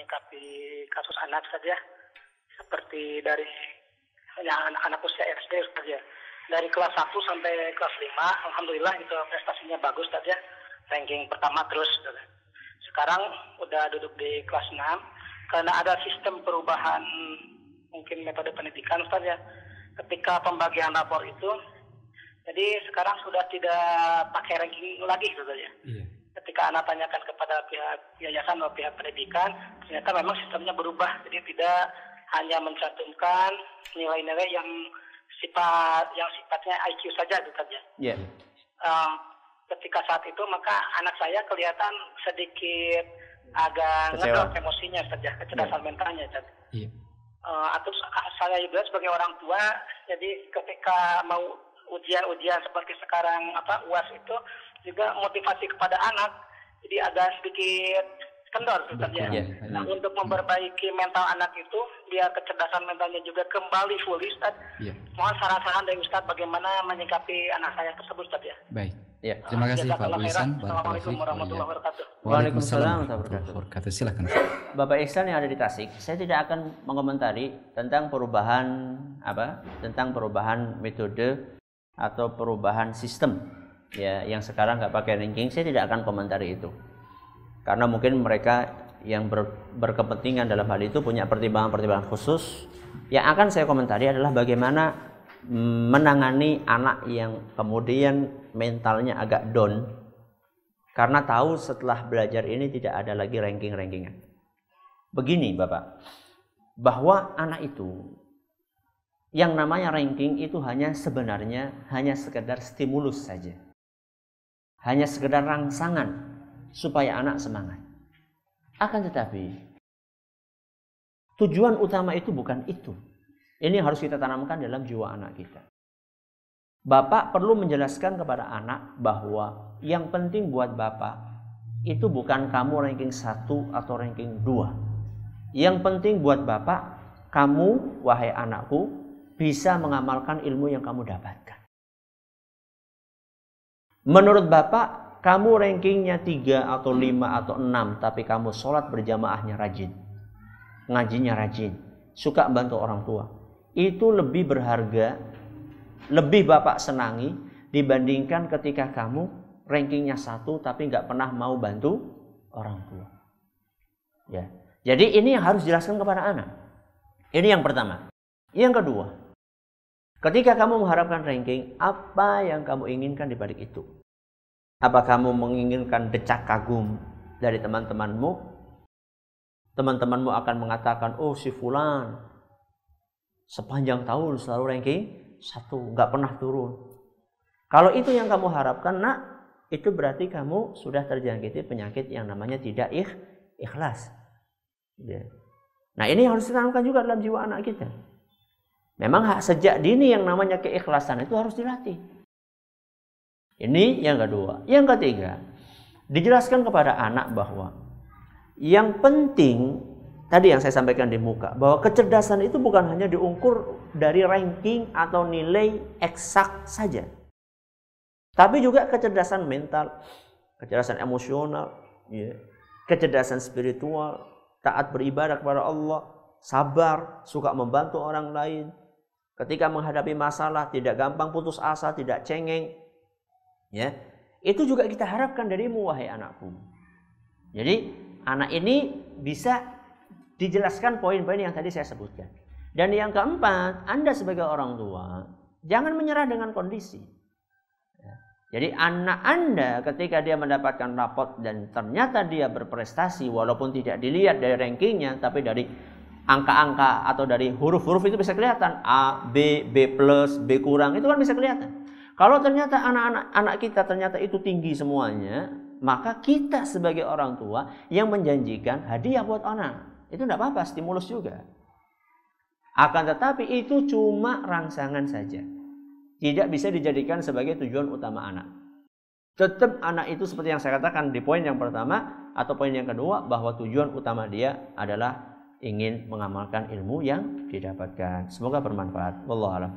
menyikapi kasus anak saja, seperti dari anak-anak usia SD saja. Dari kelas 1 sampai kelas 5, alhamdulillah itu prestasinya bagus saja, ranking pertama terus. Sekarang udah duduk di kelas 6, karena ada sistem perubahan mungkin metode pendidikan saja. Ketika pembagian rapor itu, jadi sekarang sudah tidak pakai ranking lagi saja. Ketika anak tanyakan kepada pihak yayasan atau pihak pendidikan, ternyata memang sistemnya berubah. Jadi tidak hanya mencantumkan nilai-nilai yang sifatnya IQ saja itu saja. Ketika saat itu maka anak saya kelihatan sedikit agak ngedrop emosinya saja, kecerdasan mentalnya saja. Atau saya juga sebagai orang tua, jadi ketika mau ujian seperti sekarang UAS itu juga motivasi kepada anak jadi agak sedikit kendor saja. Nah, untuk memperbaiki mental anak itu biar kecerdasan mentalnya juga kembali fully, Ustaz. Mohon saran-saran dari Ustaz bagaimana menyikapi anak saya tersebut, Ustaz ya. Baik. Ya, terima kasih Pak Ihsan. Assalamualaikum warahmatullahi wabarakatuh. Waalaikumsalam warahmatullahi wabarakatuh. Silakan. Bapak Ihsan yang ada di Tasik, saya tidak akan mengomentari tentang perubahan metode atau perubahan sistem ya yang sekarang nggak pakai ranking. Saya tidak akan komentari itu. Karena mungkin mereka yang berkepentingan dalam hal itu punya pertimbangan-pertimbangan khusus. Yang akan saya komentari adalah bagaimana menangani anak yang kemudian mentalnya agak down karena tahu setelah belajar ini tidak ada lagi ranking-rankingan. Begini Bapak, bahwa anak itu yang namanya ranking itu sebenarnya hanya sekedar stimulus saja. Hanya sekedar rangsangan supaya anak semangat. Akan tetapi tujuan utama itu bukan itu. Ini harus kita tanamkan dalam jiwa anak kita. Bapak perlu menjelaskan kepada anak bahwa yang penting buat Bapak itu bukan kamu ranking 1 atau ranking 2. Yang penting buat Bapak, kamu wahai anakku bisa mengamalkan ilmu yang kamu dapatkan. Menurut Bapak, kamu rankingnya 3 atau 5 atau 6, tapi kamu sholat berjamaahnya rajin, ngajinya rajin, suka bantu orang tua. Itu lebih berharga, lebih Bapak senangi dibandingkan ketika kamu rankingnya 1 tapi nggak pernah mau bantu orang tua. Ya, jadi ini yang harus dijelaskan kepada anak. Ini yang pertama. Yang kedua, ketika kamu mengharapkan ranking, apa yang kamu inginkan di balik itu? Apa kamu menginginkan decak kagum dari teman-temanmu? Teman-temanmu akan mengatakan, oh si fulan sepanjang tahun selalu ranking 1, nggak pernah turun. Kalau itu yang kamu harapkan, nak, itu berarti kamu sudah terjangkiti penyakit yang namanya tidak ikhlas. Nah ini harus ditanamkan juga dalam jiwa anak kita. Memang sejak dini yang namanya keikhlasan itu harus dilatih. Ini yang kedua. Yang ketiga, dijelaskan kepada anak bahwa yang penting, tadi yang saya sampaikan di muka, bahwa kecerdasan itu bukan hanya diukur dari ranking atau nilai eksak saja. Tapi juga kecerdasan mental, kecerdasan emosional, kecerdasan spiritual, taat beribadah kepada Allah, sabar, suka membantu orang lain. Ketika menghadapi masalah, tidak gampang putus asa, tidak cengeng. Ya, itu juga kita harapkan darimu wahai anakku. Jadi anak ini bisa dijelaskan poin-poin yang tadi saya sebutkan. Dan yang keempat, Anda sebagai orang tua jangan menyerah dengan kondisi. Jadi anak Anda ketika dia mendapatkan rapot dan ternyata dia berprestasi walaupun tidak dilihat dari rankingnya, tapi dari angka-angka atau dari huruf-huruf itu bisa kelihatan. A, B, B+, B kurang, itu kan bisa kelihatan. Kalau ternyata anak kita ternyata itu tinggi semuanya, maka kita sebagai orang tua yang menjanjikan hadiah buat anak. Itu tidak apa-apa, stimulus juga. Akan tetapi itu cuma rangsangan saja. Tidak bisa dijadikan sebagai tujuan utama anak. Tetap anak itu seperti yang saya katakan di poin yang pertama atau poin yang kedua, bahwa tujuan utama dia adalah ingin mengamalkan ilmu yang didapatkan. Semoga bermanfaat. Wallahu a'lam.